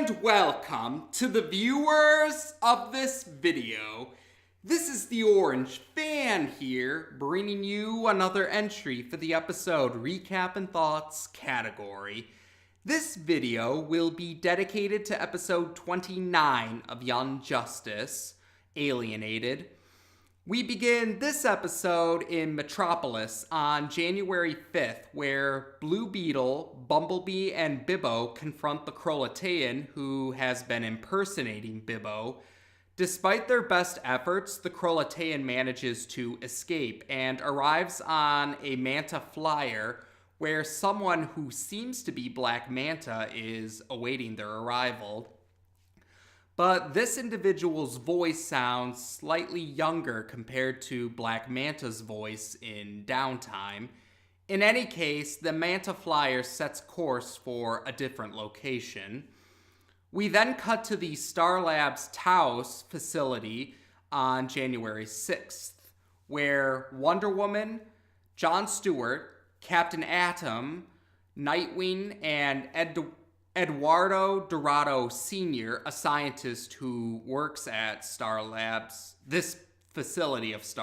And welcome to the viewers of this video. This is the Orange Fan here, bringing you another entry for the episode Recap and Thoughts category. This video will be dedicated to episode 29 of Young Justice, Alienated. We begin this episode in Metropolis on January 5th, where Blue Beetle, Bumblebee, and Bibbo confront the Krolotean who has been impersonating Bibbo. Despite their best efforts, the Krolotean manages to escape and arrives on a Manta flyer where someone who seems to be Black Manta is awaiting their arrival. But this individual's voice sounds slightly younger compared to Black Manta's voice in Downtime. In any case, the Manta flyer sets course for a different location. We then cut to the Star Labs Taos facility on January 6th, where Wonder Woman, Jon Stewart, Captain Atom, Nightwing, and Eduardo Dorado Sr., a scientist who works at Star Labs, this Star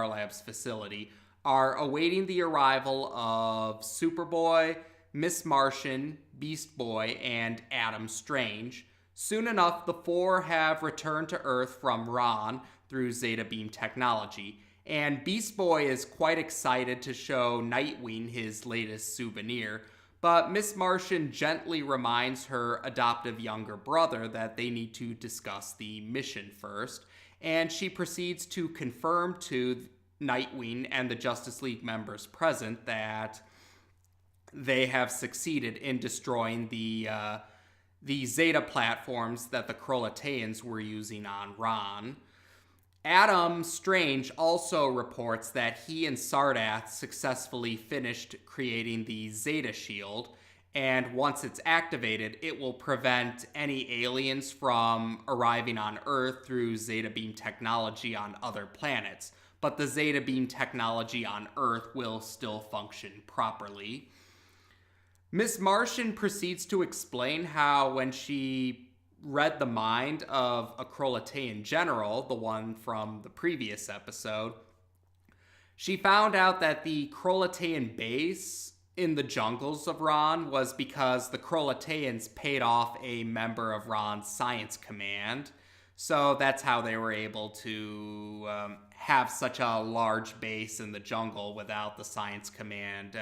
Labs facility, are awaiting the arrival of Superboy, Miss Martian, Beast Boy, and Adam Strange. Soon enough, the four have returned to Earth from Ron through Zeta Beam technology, and Beast Boy is quite excited to show Nightwing his latest souvenir. But Miss Martian gently reminds her adoptive younger brother that they need to discuss the mission first, and she proceeds to confirm to Nightwing and the Justice League members present that they have succeeded in destroying the Zeta platforms that the Kroloteans were using on Ron. Adam Strange also reports that he and Sardath successfully finished creating the Zeta Shield, and once it's activated, it will prevent any aliens from arriving on Earth through Zeta Beam technology on other planets. But the Zeta Beam technology on Earth will still function properly. Miss Martian proceeds to explain how when she read the mind of a Krolotean general, the one from the previous episode, she found out that the Krolotean base in the jungles of Ron was because the Kroloteans paid off a member of Ron's science command. So that's how they were able to have such a large base in the jungle without the science command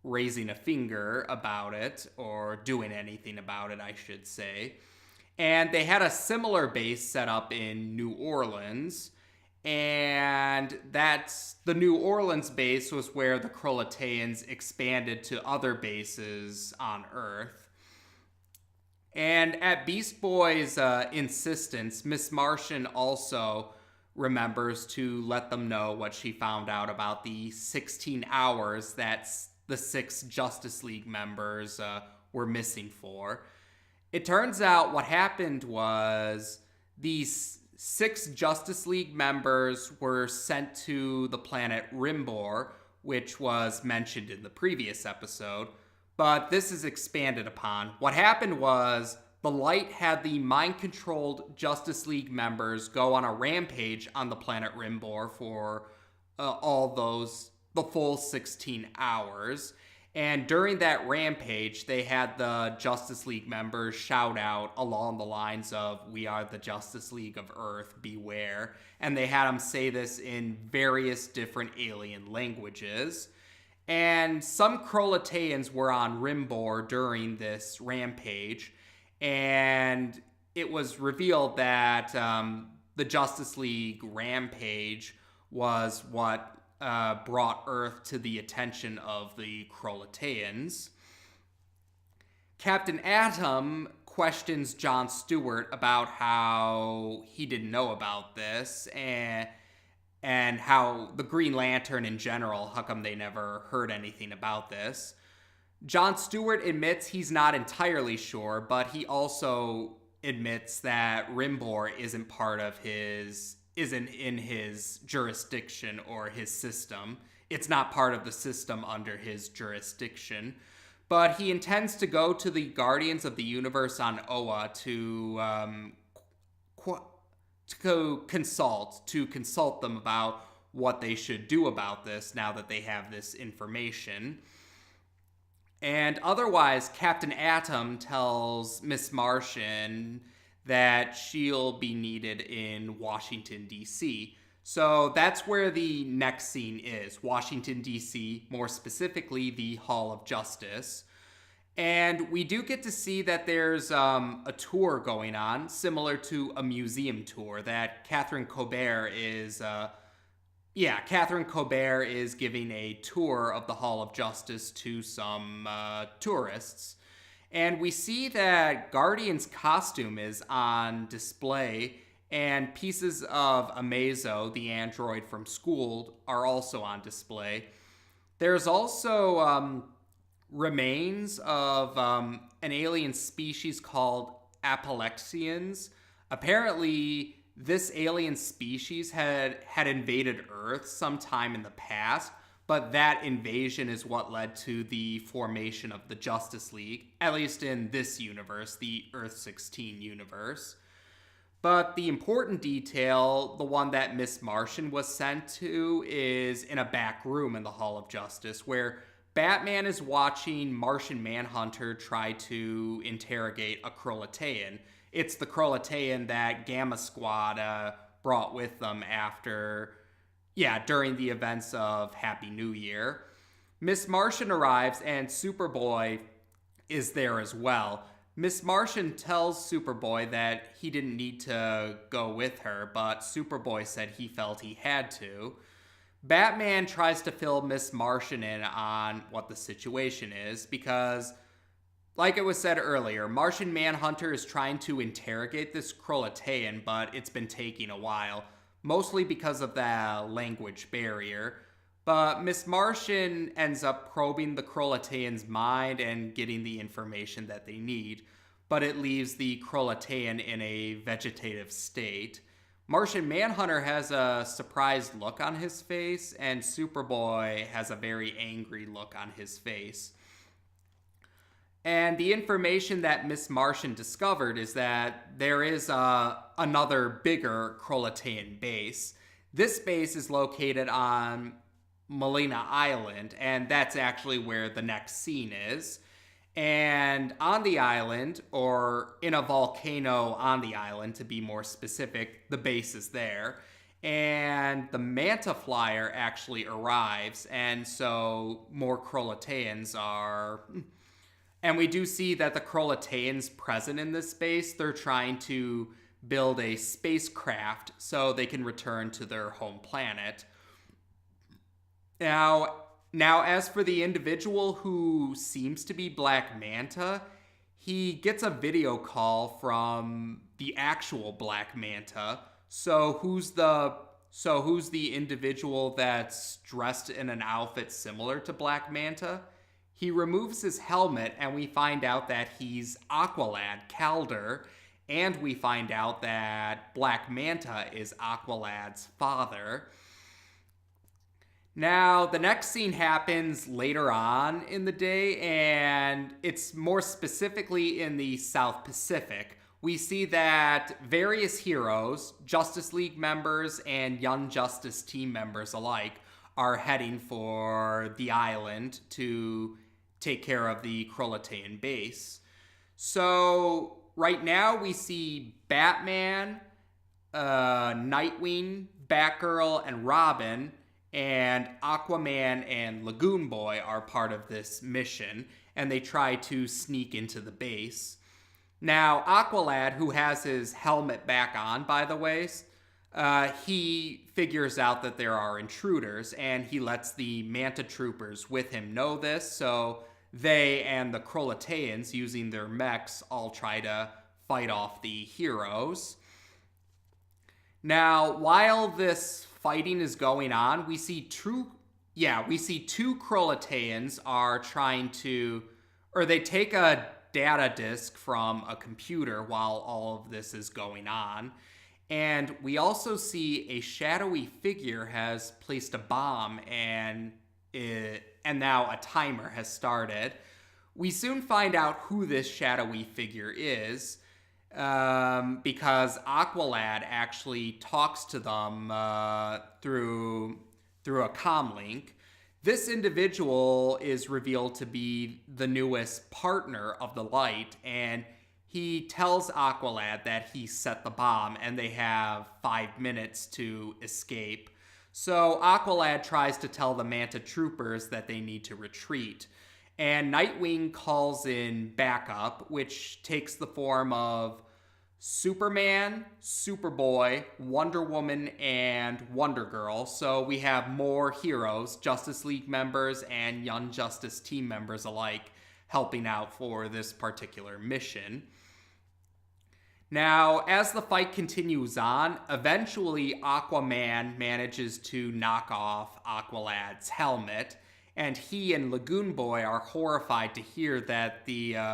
raising a finger about it, or doing anything about it, I should say. And they had a similar base set up in New Orleans, and that's the New Orleans base was where the Kroloteans expanded to other bases on Earth. And at Beast Boy's insistence, Miss Martian also remembers to let them know what she found out about the 16 hours that the 6 Justice League members were missing for. It turns out what happened was these 6 Justice League members were sent to the planet Rimbor, which was mentioned in the previous episode, but this is expanded upon. What happened was the Light had the mind-controlled Justice League members go on a rampage on the planet Rimbor for the full 16 hours. And during that rampage, they had the Justice League members shout out along the lines of, "We are the Justice League of Earth, beware." And they had them say this in various different alien languages. And some Kroloteans were on Rimbor during this rampage. And it was revealed that the Justice League rampage was what brought Earth to the attention of the Kroloteans. Captain Atom questions Jon Stewart about how he didn't know about this, and how the Green Lantern in general, how come they never heard anything about this. Jon Stewart admits he's not entirely sure, but he also admits that Rimbor isn't in his jurisdiction or his system. It's not part of the system under his jurisdiction. but he intends to go to the Guardians of the Universe on Oa to consult them about what they should do about this now that they have this information. And otherwise, Captain Atom tells Miss Martian that she'll be needed in Washington, D.C. So that's where the next scene is, Washington, D.C., more specifically the Hall of Justice. And we do get to see that there's a tour going on, similar to a museum tour that Catherine Colbert is giving a tour of the Hall of Justice to some tourists. And we see that Guardian's costume is on display, and pieces of Amazo, the android from school, are also on display. There's also remains of an alien species called Apalexians. Apparently, this alien species had invaded Earth sometime in the past, but that invasion is what led to the formation of the Justice League, at least in this universe, the Earth-16 universe. But the important detail, the one that Miss Martian was sent to, is in a back room in the Hall of Justice, where Batman is watching Martian Manhunter try to interrogate a Krolotean. It's the Krolotean that Gamma Squad brought with them during the events of Happy New Year. Miss Martian arrives and Superboy is there as well. Miss Martian tells Superboy that he didn't need to go with her, but Superboy said he felt he had to. Batman tries to fill Miss Martian in on what the situation is because, like it was said earlier, Martian Manhunter is trying to interrogate this Krolotean, but it's been taking a while, mostly because of the language barrier. But Miss Martian ends up probing the Krolotean's mind and getting the information that they need, but it leaves the Krolotean in a vegetative state. Martian Manhunter has a surprised look on his face, and Superboy has a very angry look on his face. And the information that Miss Martian discovered is that there is another bigger Krolotean base. This base is located on Molina Island, and that's actually where the next scene is. And on the island, or in a volcano on the island to be more specific, the base is there. And the Manta Flyer actually arrives, and so more Kroloteans are... And we do see that the Kroloteans present in this space, they're trying to build a spacecraft so they can return to their home planet. Now, as for the individual who seems to be Black Manta, he gets a video call from the actual Black Manta. So who's the individual that's dressed in an outfit similar to Black Manta? He removes his helmet, and we find out that he's Aqualad Calder, and we find out that Black Manta is Aqualad's father. Now, the next scene happens later on in the day, and it's more specifically in the South Pacific. We see that various heroes, Justice League members and Young Justice team members alike, are heading for the island to take care of the Krolotean base. So right now we see Batman, Nightwing, Batgirl, and Robin, and Aquaman and Lagoon Boy are part of this mission, and they try to sneak into the base. Now, Aqualad, who has his helmet back on, by the way, he figures out that there are intruders, and he lets the Manta Troopers with him know this, so they and the Kroloteans, using their mechs, all try to fight off the heroes. Now, while this fighting is going on, we see two Kroloteans are trying to, or they take a data disk from a computer while all of this is going on. And we also see a shadowy figure has placed a bomb, and now a timer has started. We soon find out who this shadowy figure is, because Aqualad actually talks to them through a comlink. This individual is revealed to be the newest partner of the Light, and he tells Aqualad that he set the bomb and they have 5 minutes to escape. So Aqualad tries to tell the Manta troopers that they need to retreat. And Nightwing calls in backup, which takes the form of Superman, Superboy, Wonder Woman, and Wonder Girl. So we have more heroes, Justice League members and Young Justice team members alike, helping out for this particular mission. Now, as the fight continues on, eventually Aquaman manages to knock off Aqualad's helmet, and he and Lagoon Boy are horrified to hear that the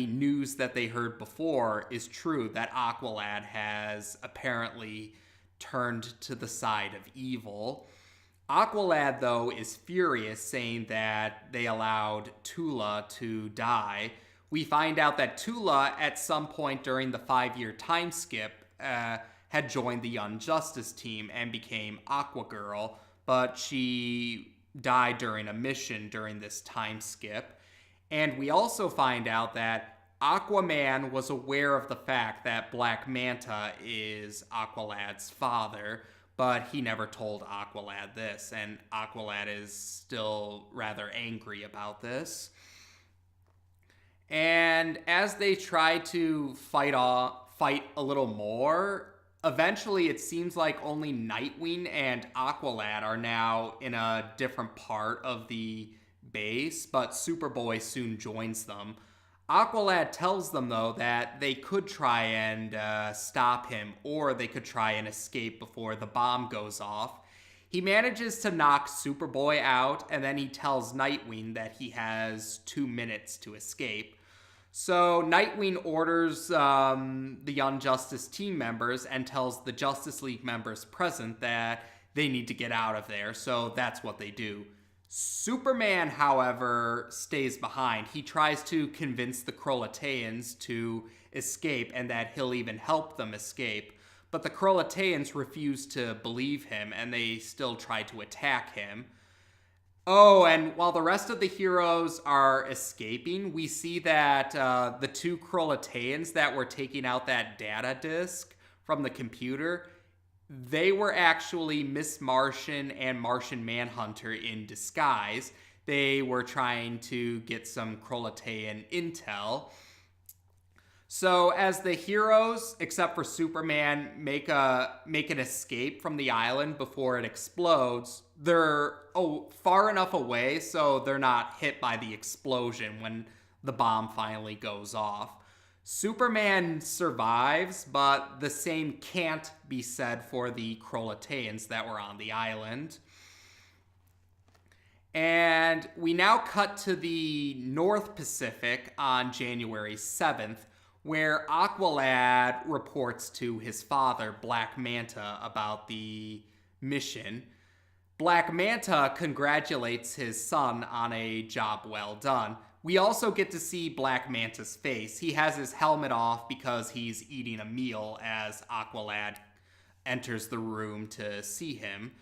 news that they heard before is true, that Aqualad has apparently turned to the side of evil. Aqualad, though, is furious, saying that they allowed Tula to die. We find out that Tula, at some point during the 5-year time skip, had joined the Young Justice team and became Aquagirl, but she died during a mission during this time skip. And we also find out that Aquaman was aware of the fact that Black Manta is Aqualad's father, but he never told Aqualad this, and Aqualad is still rather angry about this. And as they try to fight a little more, eventually it seems like only Nightwing and Aqualad are now in a different part of the base, but Superboy soon joins them. Aqualad tells them, though, that they could try and stop him, or they could try and escape before the bomb goes off. He manages to knock Superboy out, and then he tells Nightwing that he has 2 minutes to escape. So Nightwing orders the Young Justice team members and tells the Justice League members present that they need to get out of there, so that's what they do. Superman, however, stays behind. He tries to convince the Kroloteans to escape and that he'll even help them escape. But the Kroloteans refuse to believe him, and they still try to attack him. Oh, and while the rest of the heroes are escaping, we see that the 2 Kroloteans that were taking out that data disk from the computer, they were actually Miss Martian and Martian Manhunter in disguise. They were trying to get some Krolotean intel. So as the heroes, except for Superman, make an escape from the island before it explodes, they're far enough away so they're not hit by the explosion when the bomb finally goes off. Superman survives, but the same can't be said for the Kroloteans that were on the island. And we now cut to the North Pacific on January 7th, where Aqualad reports to his father, Black Manta, about the mission. Black Manta congratulates his son on a job well done. We also get to see Black Manta's face. He has his helmet off because he's eating a meal as Aqualad enters the room to see him.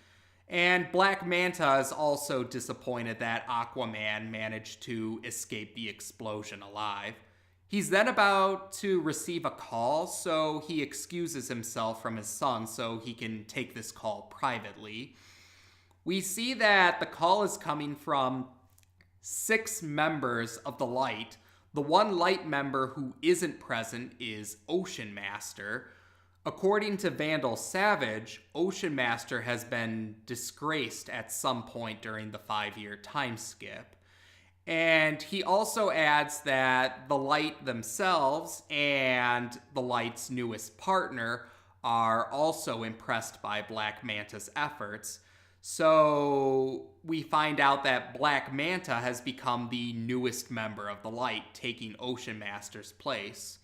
And Black Manta is also disappointed that Aquaman managed to escape the explosion alive. He's then about to receive a call, so he excuses himself from his son so he can take this call privately. We see that the call is coming from 6 members of the Light. The one Light member who isn't present is Ocean Master. According to Vandal Savage, Ocean Master has been disgraced at some point during the 5-year time skip. And he also adds that the Light themselves and the Light's newest partner are also impressed by Black Manta's efforts. So we find out that Black Manta has become the newest member of the Light, taking Ocean Master's place.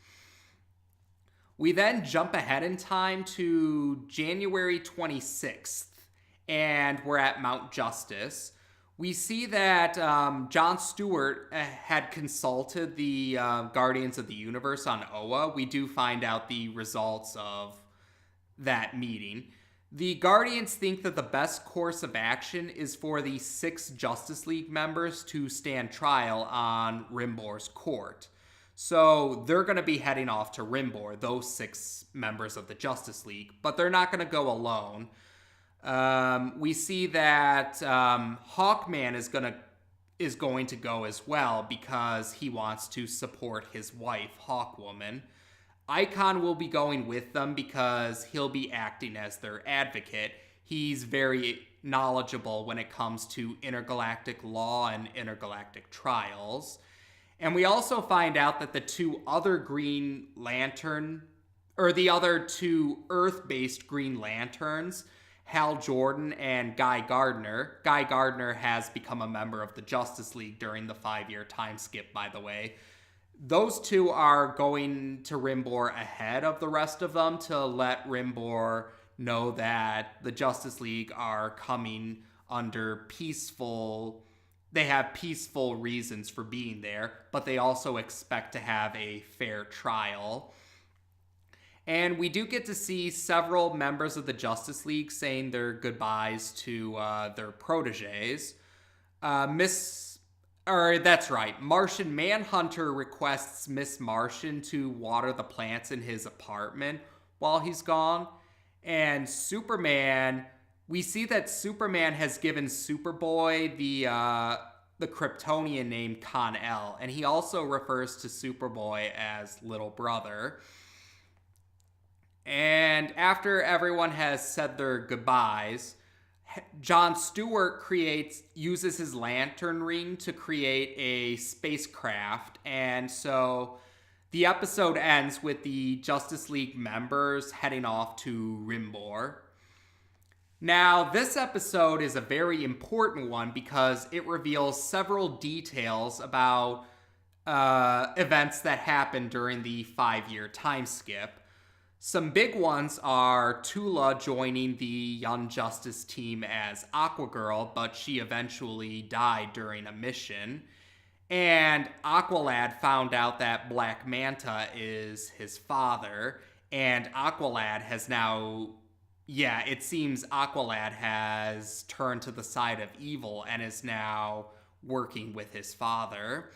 We then jump ahead in time to January 26th, and we're at Mount Justice. We see that Jon Stewart had consulted the Guardians of the Universe on Oa. We do find out the results of that meeting. The Guardians think that the best course of action is for the 6 Justice League members to stand trial on Rimbor's court. So they're going to be heading off to Rimbor, those 6 members of the Justice League, but they're not going to go alone. We see that Hawkman is going to go as well because he wants to support his wife, Hawkwoman. Icon will be going with them because he'll be acting as their advocate. He's very knowledgeable when it comes to intergalactic law and intergalactic trials. And we also find out that the 2 other Green Lantern, or the other 2 Earth-based Green Lanterns, Hal Jordan and Guy Gardner. Guy Gardner has become a member of the Justice League during the 5-year time skip, by the way. Those 2 are going to Rimbor ahead of the rest of them to let Rimbor know that the Justice League are coming under they have peaceful reasons for being there, but they also expect to have a fair trial. And we do get to see several members of the Justice League saying their goodbyes to their proteges. That's right. Martian Manhunter requests Miss Martian to water the plants in his apartment while he's gone. And Superman, we see that Superman has given Superboy the Kryptonian name Kon-El, and he also refers to Superboy as little brother. And after everyone has said their goodbyes, Jon Stewart uses his lantern ring to create a spacecraft, and so the episode ends with the Justice League members heading off to Rimbor. Now, this episode is a very important one because it reveals several details about events that happened during the 5-year time skip. Some big ones are Tula joining the Young Justice team as Aquagirl, but she eventually died during a mission. And Aqualad found out that Black Manta is his father, and Aqualad has now... Yeah, it seems Aqualad has turned to the side of evil and is now working with his father.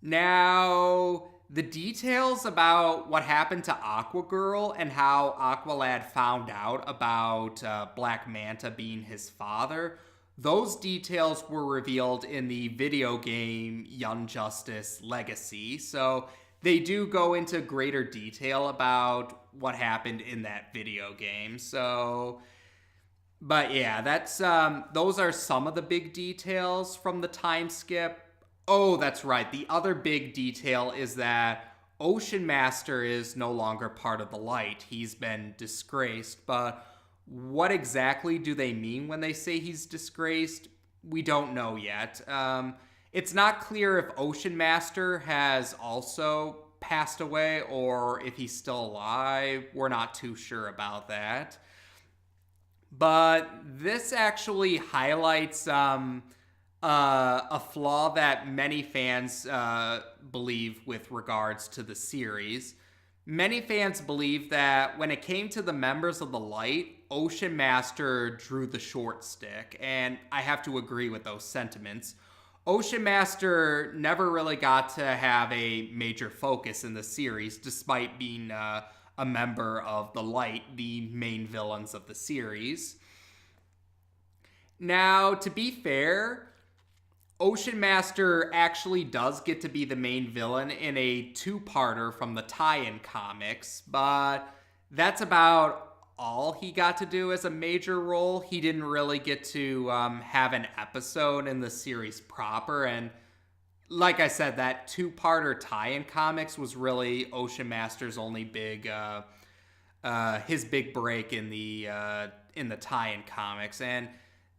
Now, the details about what happened to Aquagirl and how Aqualad found out about Black Manta being his father, those details were revealed in the video game Young Justice Legacy. So they do go into greater detail about what happened in that video game. So, but yeah, that's those are some of the big details from the time skip. Oh, that's right. The other big detail is that Ocean Master is no longer part of the Light. He's been disgraced, but what exactly do they mean when they say he's disgraced? We don't know yet. It's not clear if Ocean Master has also passed away or if he's still alive. We're not too sure about that. But this actually highlights a flaw that many fans believe with regards to the series. Many fans believe that when it came to the members of the Light, Ocean Master drew the short stick, and I have to agree with those sentiments. Ocean Master never really got to have a major focus in the series, despite being a member of the Light, the main villains of the series. Now, to be fair, Ocean Master actually does get to be the main villain in a 2-parter from the tie-in comics, but that's about all he got to do as a major role. He didn't really get to have an episode in the series proper, and like I said, that 2-parter tie-in comics was really Ocean Master's only his big break in the tie-in comics, and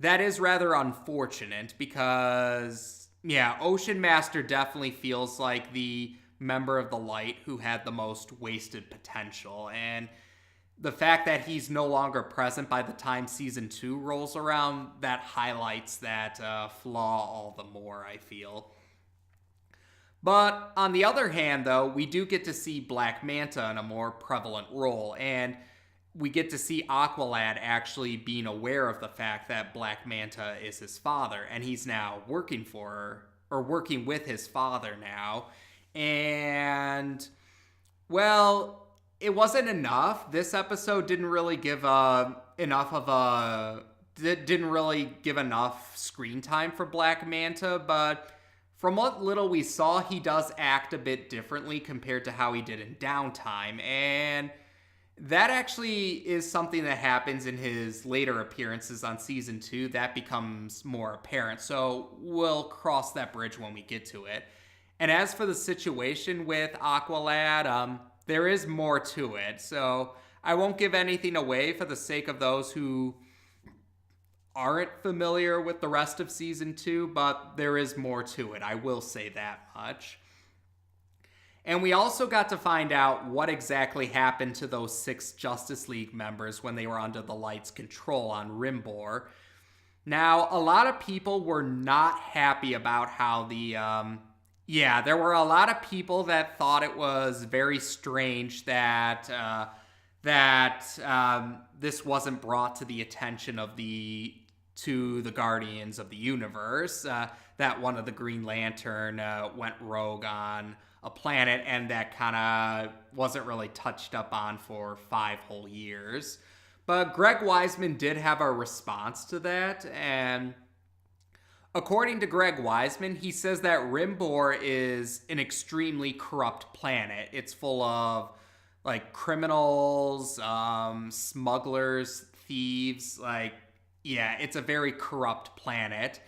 that is rather unfortunate because, yeah, Ocean Master definitely feels like the member of the Light who had the most wasted potential. And the fact that he's no longer present by the time season 2 rolls around, that highlights that flaw all the more, I feel. But on the other hand, though, we do get to see Black Manta in a more prevalent role, and we get to see Aqualad actually being aware of the fact that Black Manta is his father, and he's now working with his father now. And, well, it wasn't enough. This episode didn't really give enough screen time for Black Manta, but from what little we saw, he does act a bit differently compared to how he did in Downtime, and that actually is something that happens in his later appearances on season 2. That becomes more apparent, so we'll cross that bridge when we get to it. And as for the situation with Aqualad, there is more to it, so I won't give anything away for the sake of those who aren't familiar with the rest of season 2, but there is more to it. I will say that much. And we also got to find out what exactly happened to those 6 Justice League members when they were under the Light's control on Rimbor. Now, a lot of people were not happy about how there were a lot of people that thought it was very strange that this wasn't brought to the attention of the Guardians of the Universe, that one of the Green Lantern went rogue on a planet, and that kind of wasn't really touched up on for 5 whole years. But Greg Weisman did have a response to that, and according to Greg Weisman, he says that Rimbor is an extremely corrupt planet. It's full of criminals, smugglers, thieves, it's a very corrupt planet.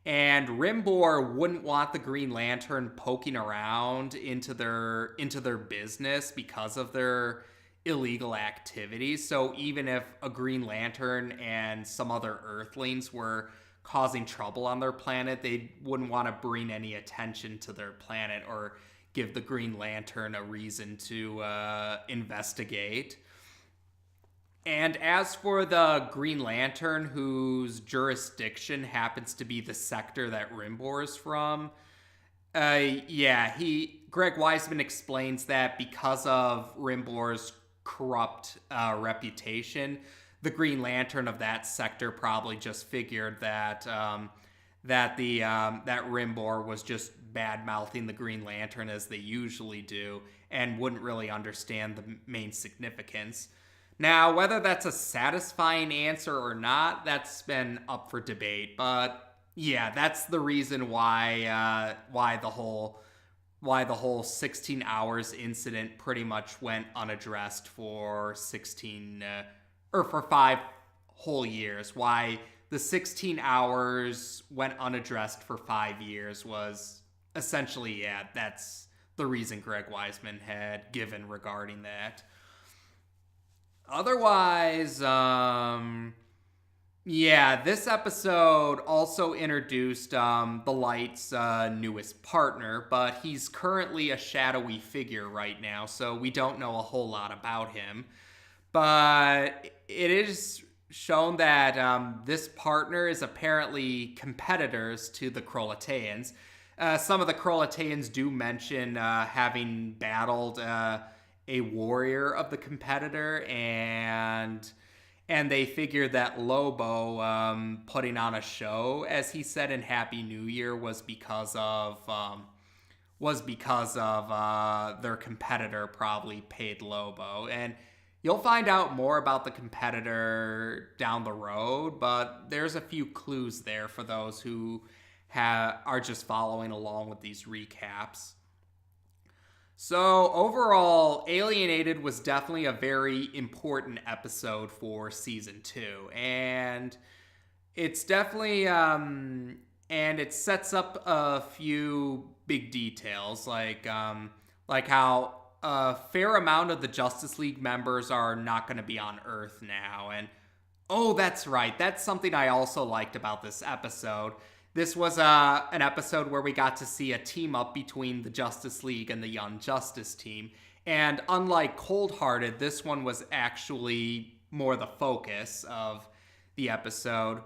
And Rimbor wouldn't want the Green Lantern poking around into their business because of their illegal activities. So even if a Green Lantern and some other Earthlings were causing trouble on their planet, they wouldn't want to bring any attention to their planet or give the Green Lantern a reason to investigate. And as for the Green Lantern, whose jurisdiction happens to be the sector that Rimbor is from, Greg Weisman explains that because of Rimbor's corrupt reputation, the Green Lantern of that sector probably just figured that Rimbor was just bad-mouthing the Green Lantern as they usually do, and wouldn't really understand the main significance. Now, whether that's a satisfying answer or not, that's been up for debate. But yeah, that's the reason why the whole 16 hours incident pretty much went unaddressed for 5 whole years. Why the 16 hours went unaddressed for 5 years was essentially, that's the reason Greg Weisman had given regarding that. Otherwise, this episode also introduced the Light's newest partner, but he's currently a shadowy figure right now, so we don't know a whole lot about him. But it is shown that this partner is apparently competitors to the Kroloteans. Some of the Kroloteans do mention having battled a warrior of the competitor, and they figured that Lobo putting on a show, as he said in Happy New Year, was because of their competitor probably paid Lobo. And you'll find out more about the competitor down the road, but there's a few clues there for those who are just following along with these recaps. So overall, Alienated was definitely a very important episode for season 2, and it's definitely and it sets up a few big details, like how a fair amount of the Justice League members are not going to be on Earth now. And oh, that's right, that's something I also liked about this episode. This was an episode where we got to see a team up between the Justice League and the Young Justice team. And unlike Cold Hearted, this one was actually more the focus of the episode.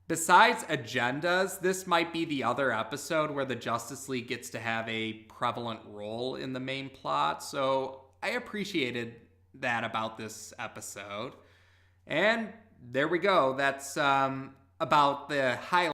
Besides agendas, this might be the other episode where the Justice League gets to have a prevalent role in the main plot. So I appreciated that about this episode. And there we go. That's about the highlights